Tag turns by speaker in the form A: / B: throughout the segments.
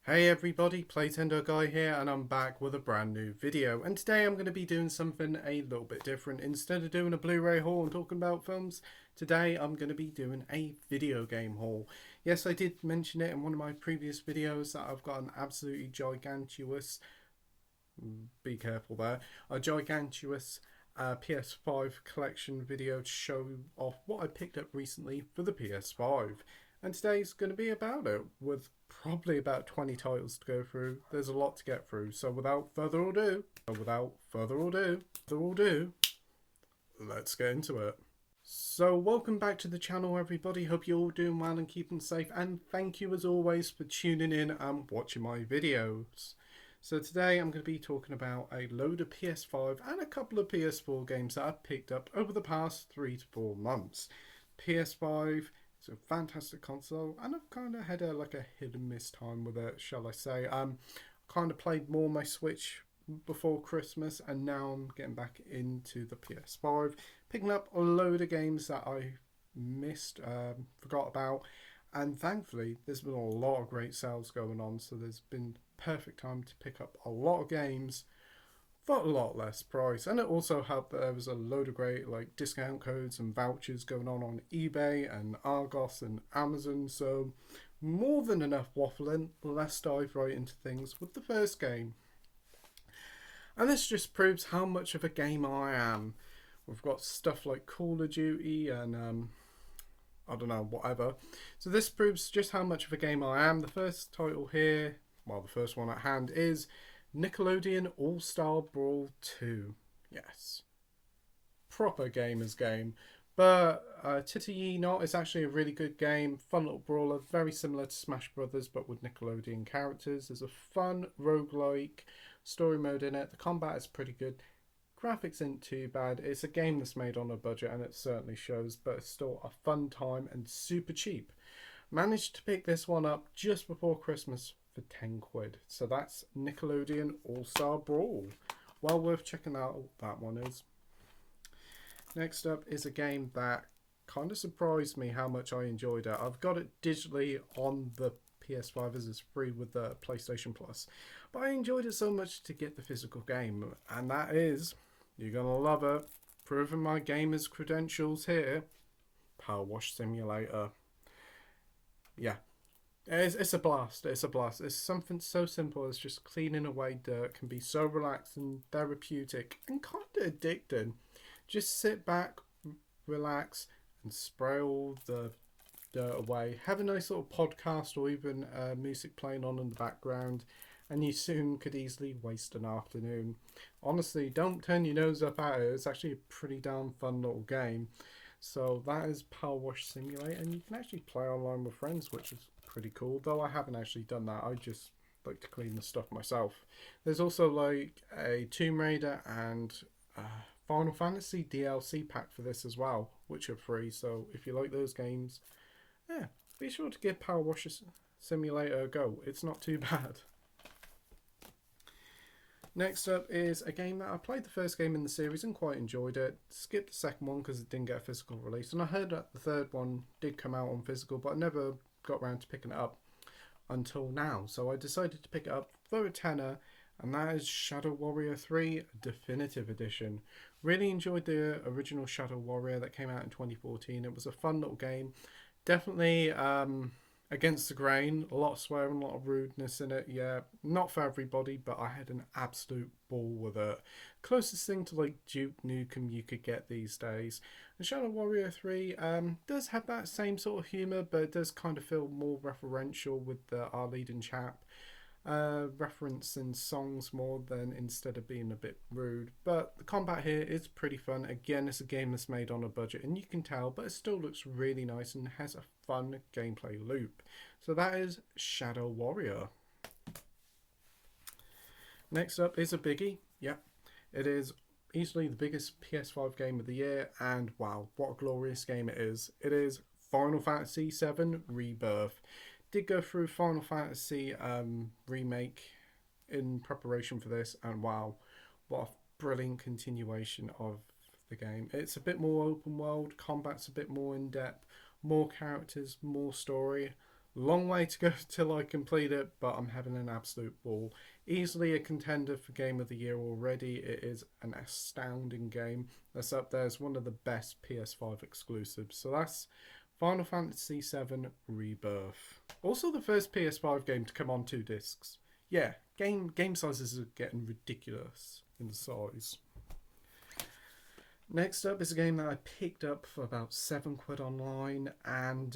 A: Hey everybody, Playtendoguy here, and I'm back with a brand new video. And today I'm going to be doing something a little bit different. Instead of doing a Blu-ray haul and talking about films, today I'm going to be doing a video game haul. Yes, I did mention it in one of my previous videos that I've got an absolutely gigantuous, be careful there, a gigantuous PS5 collection video to show off what I picked up recently for the PS5. And today's going to be about it, with probably about 20 titles to go through. There's a lot to get through, so without further ado, let's get into it. So welcome back to the channel everybody, hope you're all doing well and keeping safe, and thank you as always for tuning in and watching my videos. So today I'm going to be talking about a load of PS5 and a couple of PS4 games that I've picked up over the past 3 to 4 months. PS5, it's a fantastic console, and I've kind of had a hit and miss time with it, shall I say. Kind of played more my Switch before Christmas, and now I'm getting back into the PS5, picking up a load of games that I missed, forgot about, and thankfully there's been a lot of great sales going on, so there's been perfect time to pick up a lot of games for a lot less price. And it also helped that there was a load of great discount codes and vouchers going on eBay and Argos and Amazon. So more than enough waffling, let's dive right into things with the first game. And this just proves how much of a gamer I am. We've got stuff like Call of Duty and I don't know, whatever. So this proves just how much of a gamer I am. The first title here, well, the first one at hand is Nickelodeon All-Star Brawl 2. Yes. Proper gamer's game. But titty ye not, it's actually a really good game. Fun little brawler, very similar to Smash Brothers, but with Nickelodeon characters. There's a fun roguelike story mode in it. The combat is pretty good. Graphics ain't too bad. It's a game that's made on a budget, and it certainly shows, but it's still a fun time and super cheap. Managed to pick this one up just before Christmas for 10 quid. So that's Nickelodeon All-Star Brawl. Well worth checking out, that one is. Next up is a game that kind of surprised me how much I enjoyed it. I've got it digitally on the PS5 as it's free with the PlayStation Plus. But I enjoyed it so much to get the physical game. And that is, you're going to love it, proving my gamer's credentials here, Power Wash Simulator. Yeah. It's a blast. It's a blast. It's something so simple as just cleaning away dirt can be so relaxing, therapeutic, and kind of addicting. Just sit back, relax, and spray all the dirt away. Have a nice little podcast or even music playing on in the background, and you soon could easily waste an afternoon. Honestly, don't turn your nose up at it. It's actually a pretty damn fun little game. So that is Power Wash Simulator, and you can actually play online with friends, which is pretty cool. Though I haven't actually done that. I just like to clean the stuff myself. There's also like a Tomb Raider and Final Fantasy DLC pack for this as well, which are free. So if you like those games, yeah, be sure to give Power Wash Simulator a go. It's not too bad. Next up is a game that I played the first game in the series and quite enjoyed it. Skipped the second one because it didn't get a physical release, and I heard that the third one did come out on physical, but I never got around to picking it up until now. So I decided to pick it up for a tenner, and that is Shadow Warrior 3 Definitive Edition. Really enjoyed the original Shadow Warrior that came out in 2014. It was a fun little game. Definitely against the grain, a lot of swearing, a lot of rudeness in it. Yeah, not for everybody, but I had an absolute ball with it. Closest thing to like Duke Nukem you could get these days. And Shadow Warrior 3 does have that same sort of humour, but it does kind of feel more referential with our leading chap. Referencing songs more than instead of being a bit rude. But the combat here is pretty fun. Again, it's a game that's made on a budget, and you can tell, but it still looks really nice and has a fun gameplay loop. So that is Shadow Warrior. Next up is a biggie. Yep, it is easily the biggest PS5 game of the year, and wow, what a glorious game it is. It is Final Fantasy VII Rebirth. Did go through Final Fantasy remake in preparation for this, and wow, what a brilliant continuation of the game. It's a bit more open world, combat's a bit more in depth, more characters, more story, Long way to go till I complete it, but I'm having an absolute ball. Easily a contender for Game of the Year already. It is an astounding game. That's up there as one of the best PS5 exclusives. So that's Final Fantasy VII Rebirth. Also the first PS5 game to come on 2 discs. Yeah, game sizes are getting ridiculous in size. Next up is a game that I picked up for about £7 online and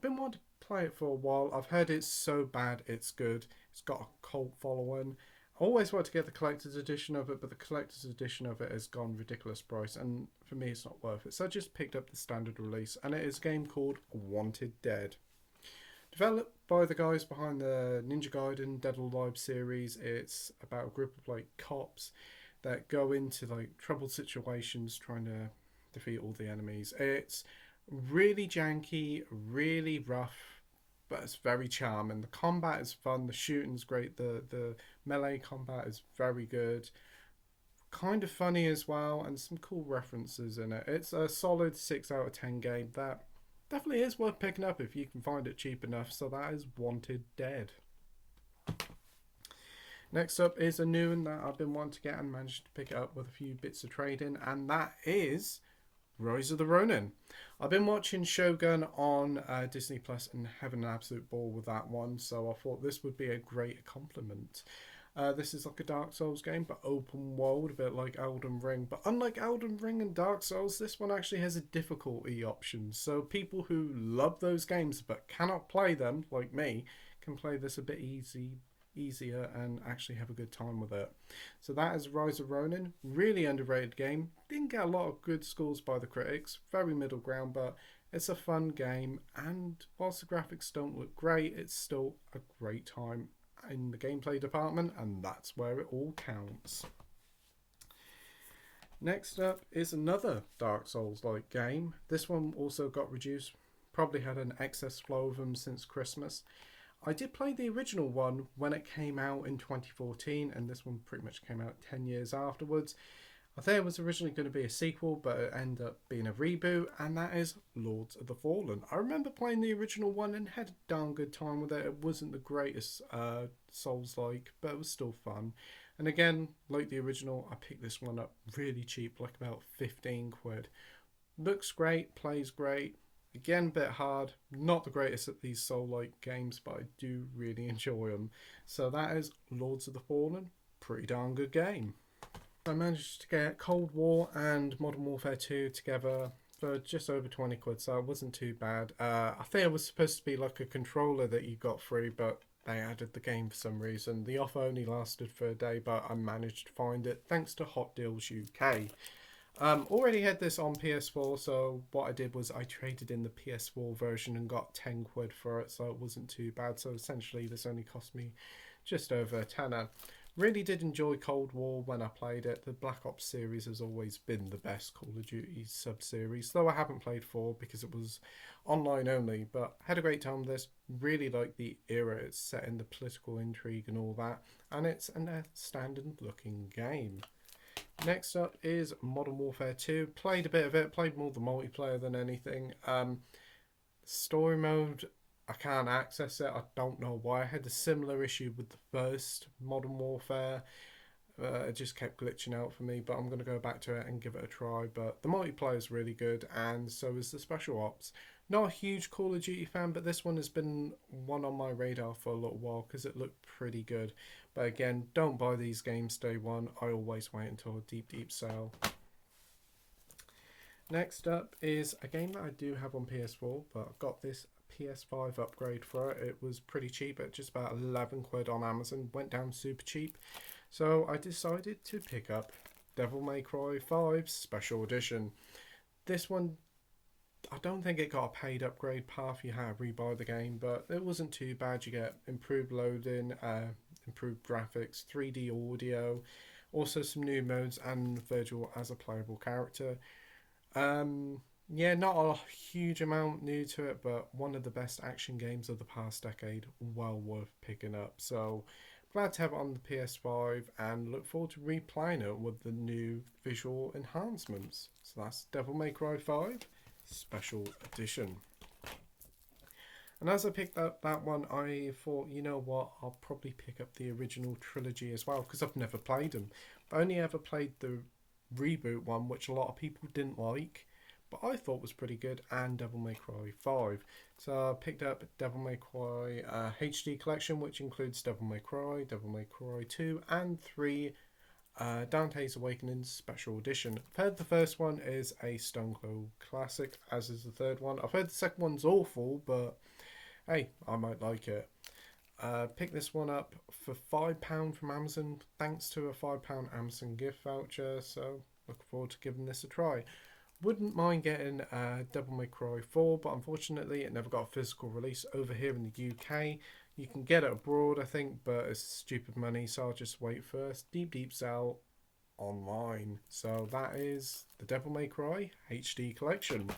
A: been wanting to play it for a while. I've heard it's so bad it's good. It's got a cult following. I always wanted to get the collector's edition of it, but the collector's edition of it has gone ridiculous price, and for me it's not worth it. So I just picked up the standard release, and it is a game called Wanted Dead. Developed by the guys behind the Ninja Gaiden Dead or Alive series. It's about a group of like cops that go into like troubled situations trying to defeat all the enemies. It's really janky, really rough, but it's very charming. The combat is fun, the shooting's great, the melee combat is very good. Kind of funny as well, and some cool references in it. It's a solid 6 out of 10 game that definitely is worth picking up if you can find it cheap enough. So that is Wanted Dead. Next up is a new one that I've been wanting to get and managed to pick it up with a few bits of trading, and that is Rise of the Ronin. I've been watching Shogun on Disney Plus and having an absolute ball with that one, so I thought this would be a great compliment. This is like a Dark Souls game, but open world, a bit like Elden Ring. But unlike Elden Ring and Dark Souls, this one actually has a difficulty option. So people who love those games but cannot play them, like me, can play this a bit easier and actually have a good time with it. So that is Rise of Ronin. Really underrated game. Didn't get a lot of good scores by the critics. Very middle ground, but it's a fun game. And whilst the graphics don't look great, it's still a great time in the gameplay department, and that's where it all counts. Next up is another Dark Souls-like game. This one also got reduced. Probably had an excess flow of them since Christmas. I did play the original one when it came out in 2014, and this one pretty much came out 10 years afterwards. I think it was originally going to be a sequel, but it ended up being a reboot, and that is Lords of the Fallen. I remember playing the original one and had a darn good time with it. It wasn't the greatest Souls-like, but it was still fun. And again, like the original, I picked this one up really cheap, like about 15 quid. Looks great, plays great. Again, a bit hard. Not the greatest at these Soul-like games, but I do really enjoy them. So that is Lords of the Fallen. Pretty darn good game. I managed to get Cold War and Modern Warfare 2 together for just over 20 quid, so it wasn't too bad. I think it was supposed to be like a controller that you got free, but they added the game for some reason. The offer only lasted for a day, but I managed to find it thanks to Hot Deals UK. Already had this on PS4, so what I did was I traded in the PS4 version and got 10 quid for it, so it wasn't too bad. So essentially this only cost me just over a tenner. Really did enjoy Cold War when I played it. The Black Ops series has always been the best Call of Duty sub-series, though I haven't played 4 because it was online only, but had a great time with this. Really like the era it's set in, the political intrigue and all that, and it's an outstanding looking game. Next up is Modern Warfare 2. Played a bit of it, played more the multiplayer than anything. Story mode, I can't access it. I don't know why. I had a similar issue with the first Modern Warfare. It just kept glitching out for me, but I'm going to go back to it and give it a try. But the multiplayer is really good, and so is the special ops. Not a huge Call of Duty fan, but this one has been one on my radar for a little while because it looked pretty good. But again, don't buy these games day one. I always wait until a deep sale. Next up is a game that I do have on PS4, but I've got this PS5 upgrade for it. It was pretty cheap at just about 11 quid on Amazon. Went down super cheap. So I decided to pick up Devil May Cry 5 Special Edition. This one, I don't think it got a paid upgrade path. You had to rebuy the game, but it wasn't too bad. You get improved loading, improved graphics, 3D audio, also some new modes, and Virgil as a playable character. Yeah, not a huge amount new to it, but one of the best action games of the past decade. Well worth picking up. So glad to have it on the PS5 and look forward to replaying it with the new visual enhancements. So that's Devil May Cry 5 Special Edition. And as I picked up that one, I thought, you know what, I'll probably pick up the original trilogy as well, because I've never played them. I've only ever played the reboot one, which a lot of people didn't like, but I thought was pretty good, and Devil May Cry 5. So I picked up Devil May Cry HD Collection, which includes Devil May Cry 2, and 3 Dante's Awakening Special Edition. I've heard the first one is a Stone Cold classic, as is the third one. I've heard the second one's awful, but hey, I might like it. Pick this one up for £5 from Amazon, thanks to a £5 Amazon gift voucher, so look forward to giving this a try. Wouldn't mind getting Devil May Cry 4, but unfortunately it never got a physical release over here in the UK. You can get it abroad, I think, but it's stupid money, so I'll just wait for Deep Sell online. So that is the Devil May Cry HD Collection.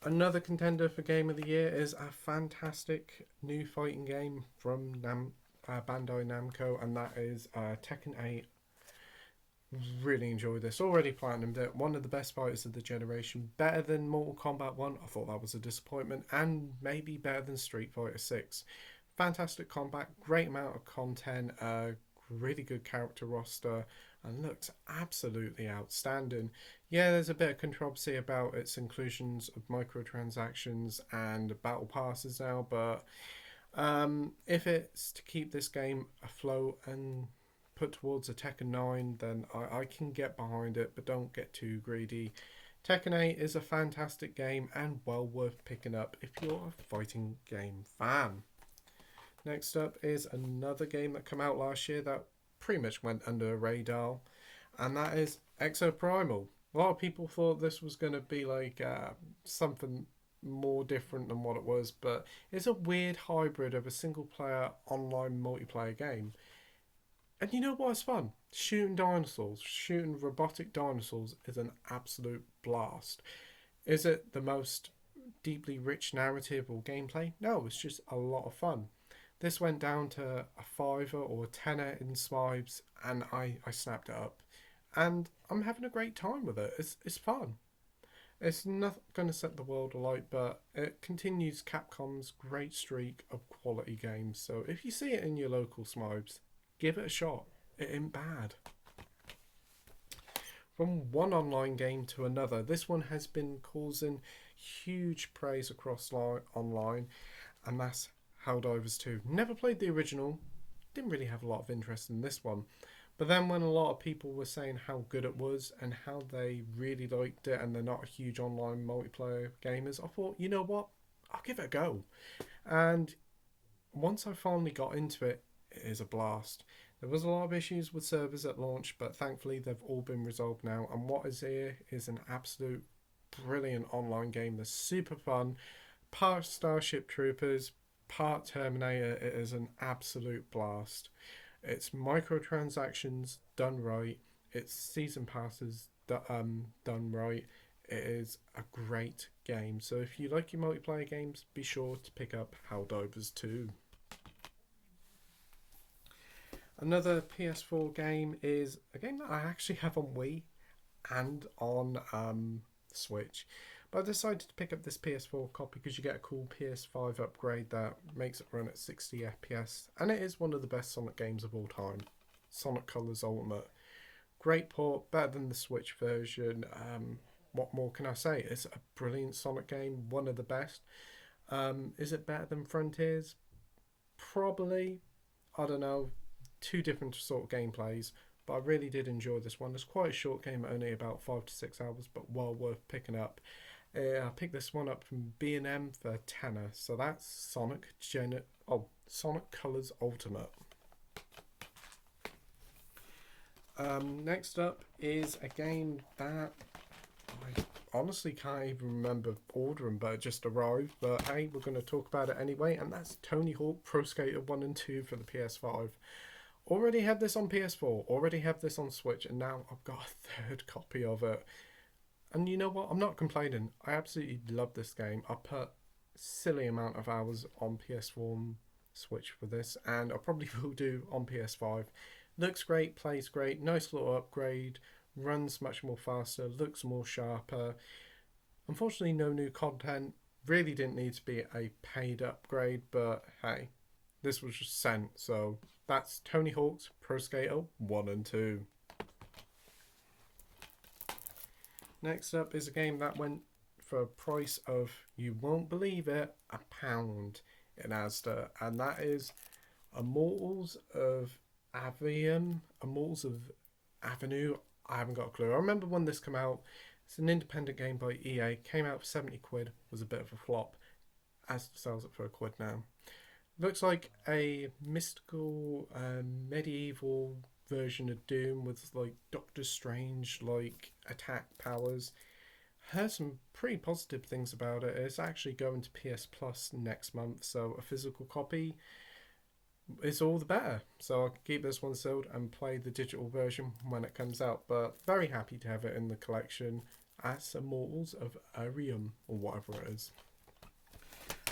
A: Another contender for Game of the Year is a fantastic new fighting game from Bandai Namco, and that is Tekken 8. Really enjoyed this. Already platinumed it. One of the best fighters of the generation. Better than Mortal Kombat 1. I thought that was a disappointment. And maybe better than Street Fighter 6. Fantastic combat. Great amount of content. Really good character roster. And looks absolutely outstanding. Yeah, there's a bit of controversy about its inclusions of microtransactions and battle passes now. But if it's to keep this game afloat and put towards a Tekken 9, then I can get behind it, but don't get too greedy. Tekken 8 is a fantastic game and well worth picking up if you're a fighting game fan. Next up is another game that came out last year that pretty much went under the radar, and that is EXO Primal. A lot of people thought this was going to be like something more different than what it was, but it's a weird hybrid of a single player online multiplayer game. And you know what's fun? Shooting dinosaurs, shooting robotic dinosaurs is an absolute blast. Is it the most deeply rich narrative or gameplay? No, it's just a lot of fun. This went down to a £5 or a £10 in Swipes, and I snapped it up. And I'm having a great time with it. It's fun. It's not going to set the world alight, but it continues Capcom's great streak of quality games. So if you see it in your local Swipes, give it a shot. It ain't bad. From one online game to another, this one has been causing huge praise across online, and that's Helldivers 2. Never played the original, didn't really have a lot of interest in this one. But then when a lot of people were saying how good it was and how they really liked it and they're not a huge online multiplayer gamers, I thought, you know what, I'll give it a go. And once I finally got into it, it is a blast. There was a lot of issues with servers at launch, but thankfully they've all been resolved now, and what is here is an absolute brilliant online game that's super fun. Part Starship Troopers, part Terminator. It is an absolute blast. It's microtransactions done right. It's season passes done right. It is a great game. So if you like your multiplayer games, be sure to pick up Helldivers 2. Another PS4 game is a game that I actually have on Wii and on Switch. But I decided to pick up this PS4 copy because you get a cool PS5 upgrade that makes it run at 60 FPS. And it is one of the best Sonic games of all time. Sonic Colors Ultimate. Great port, better than the Switch version. What more can I say? It's a brilliant Sonic game, one of the best. Is it better than Frontiers? Probably. I don't know. Two different sort of gameplays, but I really did enjoy this one. It's quite a short game, only about 5 to 6 hours, but well worth picking up. I picked this one up from B&M for a tenner, so that's Sonic Colors Ultimate. Next up is a game that I honestly can't even remember ordering, but it just arrived. But hey, we're going to talk about it anyway, and that's Tony Hawk Pro Skater 1 and 2 for the PS5. Already have this on PS4, already have this on Switch, and now I've got a third copy of it. And you know what? I'm not complaining. I absolutely love this game. I put a silly amount of hours on PS4 and Switch for this, and I probably will do on PS5. Looks great, plays great, nice little upgrade, runs much more faster, looks more sharper. Unfortunately, no new content. Really didn't need to be a paid upgrade, but hey, this was just sent. So that's Tony Hawk's Pro Skater 1 and 2. Next up is a game that went for a price of, you won't believe it, £1 in Asda, and that is Immortals of Avium, Immortals of Avenue. I haven't got a clue. I remember when this came out. It's an independent game by EA. Came out for 70 quid. Was a bit of a flop. Asda sells it for a quid now. Looks like a mystical, medieval version of Doom with like Doctor Strange like attack powers. Heard some pretty positive things about it. It's actually going to PS Plus next month, so a physical copy is all the better. So I can keep this one sealed and play the digital version when it comes out. But very happy to have it in the collection as Immortals of Aram, or whatever it is.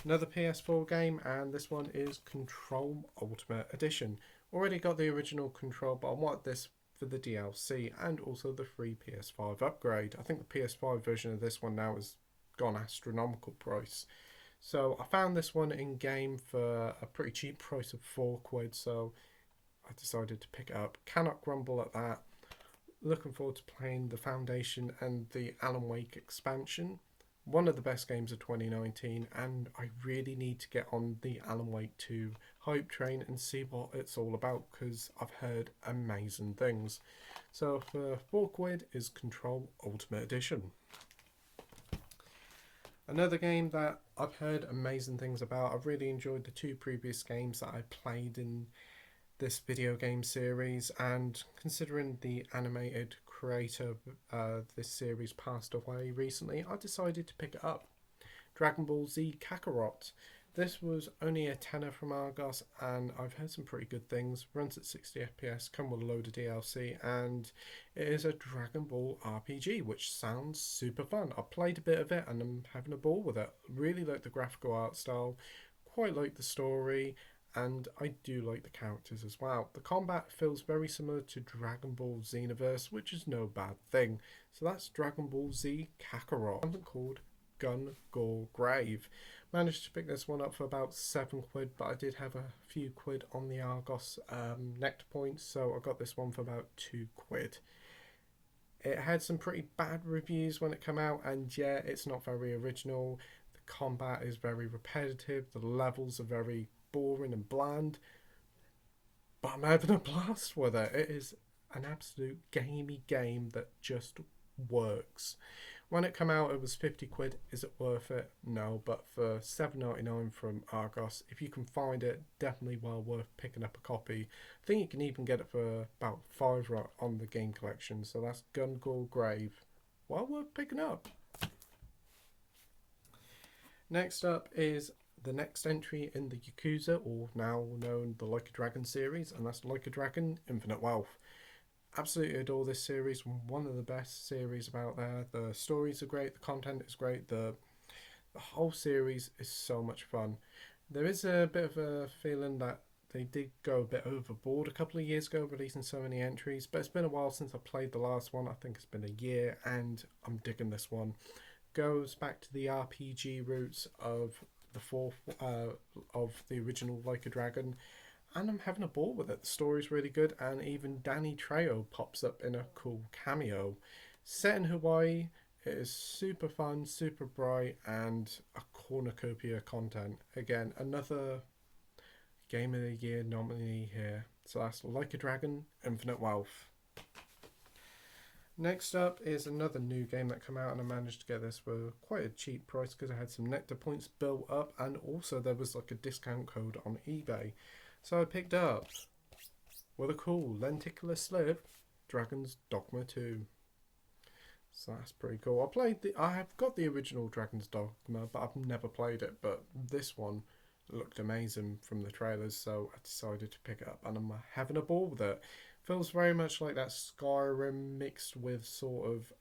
A: Another PS4 game, and this one is Control Ultimate Edition. Already got the original Control, but I want this for the DLC and also the free PS5 upgrade. I think the PS5 version of this one now has gone astronomical price. So I found this one in game for a pretty cheap price of £4, so I decided to pick it up. Cannot grumble at that. Looking forward to playing the Foundation and the Alan Wake expansion. One of the best games of 2019, and I really need to get on the Alan Wake 2 hype train and see what it's all about, because I've heard amazing things. So for £4 is Control Ultimate Edition. Another game that I've heard amazing things about. I've really enjoyed the 2 previous games that I played in this video game series, and considering the animated creator this series passed away recently, I decided to pick it up. Dragon Ball Z Kakarot. This was only a tenner from Argos, and I've heard some pretty good things. Runs at 60 FPS, come with a load of DLC, and it is a Dragon Ball RPG, which sounds super fun. I played a bit of it and I'm having a ball with it. Really like the graphical art style, quite like the story, and I do like the characters as well. The combat feels very similar to Dragon Ball Xenoverse, which is no bad thing. So that's Dragon Ball Z Kakarot, something called Gun Gore Grave. Managed to pick this one up for about £7, but I did have a few quid on the Argos nectar points, so I got this one for about £2. It had some pretty bad reviews when it came out, and yeah, it's not very original. The combat is very repetitive, the levels are very boring and bland, but I'm having a blast with it. It is an absolute gamey game that just works. When it came out, it was £50. Is it worth it? No, but for £7.99 from Argos, if you can find it, definitely well worth picking up a copy. I think you can even get it for about £5 on the game collection. So that's Gun Gore Grave. Well worth picking up. Next up is the next entry in the Yakuza, or now known the Like a Dragon series, and that's Like a Dragon Infinite Wealth. Absolutely adore this series. One of the best series about there. The stories are great, the content is great, the whole series is so much fun. There is a bit of a feeling that they did go a bit overboard a couple of years ago, releasing so many entries, but it's been a while since I played the last one. I think it's been a year, and I'm digging this one. Goes back to the RPG roots of the fourth of the original Like a Dragon, and I'm having a ball with it. The story's really good, and even Danny Trejo pops up in a cool cameo. Set in Hawaii, it is super fun, super bright, and a cornucopia content. Again, another Game of the Year nominee here. So that's Like a Dragon Infinite Wealth. Next up is another new game that came out, and I managed to get this for quite a cheap price because I had some nectar points built up, and also there was like a discount code on eBay. So I picked up, with a cool lenticular slip, Dragon's Dogma 2. So that's pretty cool. I have got the original Dragon's Dogma, but I've never played it. But this one looked amazing from the trailers, so I decided to pick it up, and I'm having a ball with it. Feels very much like that Skyrim mixed with sort of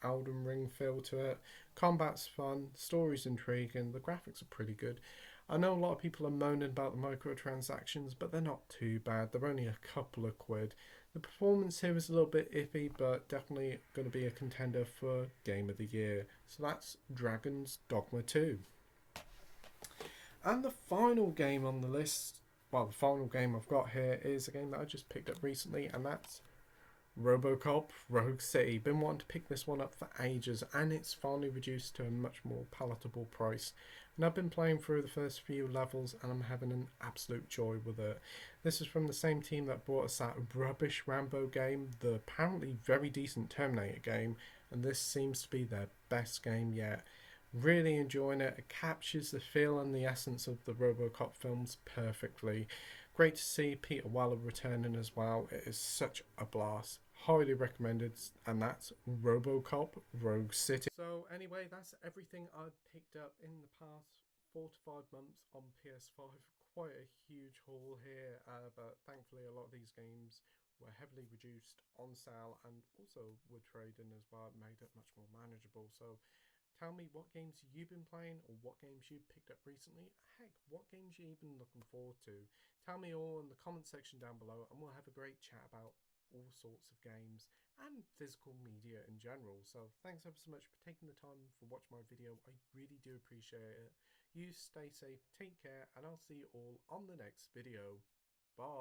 A: Elden Ring feel to it. Combat's fun, story's intriguing, the graphics are pretty good. I know a lot of people are moaning about the microtransactions, but they're not too bad. They're only a couple of quid. The performance here is a little bit iffy, but definitely going to be a contender for Game of the Year. So that's Dragon's Dogma 2. And the final game on the list, well, the final game I've got here is a game that I just picked up recently, and that's RoboCop Rogue City. Been wanting to pick this one up for ages, and it's finally reduced to a much more palatable price. And I've been playing through the first few levels, and I'm having an absolute joy with it. This is from the same team that brought us that rubbish Rambo game, the apparently very decent Terminator game, and this seems to be their best game yet. Really enjoying it. It captures the feel and the essence of the RoboCop films perfectly. Great to see Peter Weller returning as well. It is such a blast. Highly recommended, and that's RoboCop Rogue City. So anyway, that's everything I've picked up in the past 4 to 5 months on PS5. Quite a huge haul here, but thankfully a lot of these games were heavily reduced on sale and also were trading as well. It made it much more manageable. So tell me what games you've been playing or what games you picked up recently. Heck, what games you've been looking forward to. Tell me all in the comment section down below, and we'll have a great chat about all sorts of games and physical media in general. So thanks ever so much for taking the time for watch my video. I really do appreciate it. You stay safe, take care, and I'll see you all on the next video. Bye.